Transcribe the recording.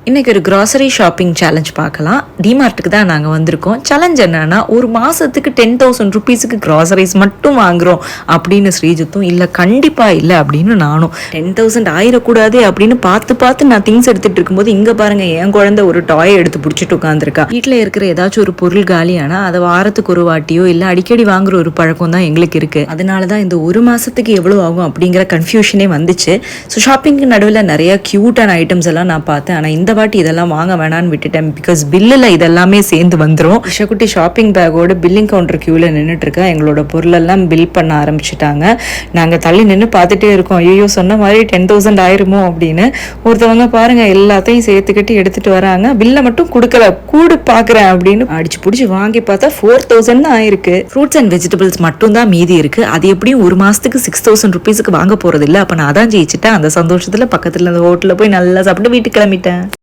இன்றைக்கி ஒரு grocery shopping challenge பார்க்கலாம். டிமார்ட்டுக்கு தான் நாங்கள் வந்திருக்கோம். சேலஞ்ச் என்னன்னா, ஒரு மாதத்துக்கு 10,000 ருபீஸுக்கு க்ராசரிஸ் மட்டும் வாங்குகிறோம் அப்படின்னு ஸ்ரீஜித்தும், இல்லை கண்டிப்பாக இல்லை அப்படின்னு நானும். 10,000 ஆயிடக்கூடாது அப்படின்னு பார்த்து நான் திங்ஸ் எடுத்துகிட்டு இருக்கும்போது, இங்கே பாருங்கள் என் குழந்தை ஒரு டாயை எடுத்து பிடிச்சிட்டு உட்காந்துருக்கா. வீட்டில் இருக்கிற ஏதாச்சும் ஒரு பொருள் காலியானா அதை வாரத்துக்கு ஒரு வாட்டியோ இல்லை அடிக்கடி வாங்குற ஒரு பழக்கம் தான் எங்களுக்கு இருக்குது. அதனால தான் இந்த ஒரு மாதத்துக்கு எவ்வளோ ஆகும் அப்படிங்கிற கன்ஃபியூஷனே வந்துச்சு. ஸோ ஷாப்பிங்க்கு நடுவில் நிறைய க்யூட்டான ஐட்டம்ஸ் எல்லாம் நான் பார்த்தேன். ஆனால் இந்த வாட்டி இதெல்லாம் வாங்க வேணான்னு விட்டுட்டேன். பிகாஸ் பில்லில் இதெல்லாமே சேர்ந்து வந்துடும். விஷக்குட்டி ஷாப்பிங் பேக்கோட பில்லிங் கவுண்டர் க்யூவில் நின்றுட்டு இருக்கா. எங்களோட பொருளெல்லாம் பில் பண்ண ஆரம்பிச்சுட்டாங்க. நாங்கள் தள்ளி நின்று பார்த்துட்டே இருக்கோம். ஐயோ சொன்ன மாதிரி 10,000 ஆயிருமோ அப்படின்னு. ஒருத்தவங்க பாருங்க எல்லாத்தையும் சேர்த்துக்கிட்டு எடுத்துட்டு வராங்க. பில்லை மட்டும் கொடுக்கல, கூடு பார்க்குறேன் அப்படின்னு அடிச்சு பிடிச்சி வாங்கி பார்த்தா 4,000 தான் ஆயிருக்கு. ஃப்ரூட்ஸ் அண்ட் வெஜிடபிள்ஸ் மட்டும் தான் மீதி இருக்கு. அது எப்படியும் ஒரு மாசத்துக்கு 6,000 ருபீஸுக்கு வாங்க போறது இல்லை. அப்போ நான் அதான் ஜெயிச்சுட்டேன். அந்த சந்தோஷத்துல பக்கத்துல அந்த ஹோட்டலில் போய் நல்லா சாப்பிட்டு வீட்டுக்கு கிளம்பிட்டேன்.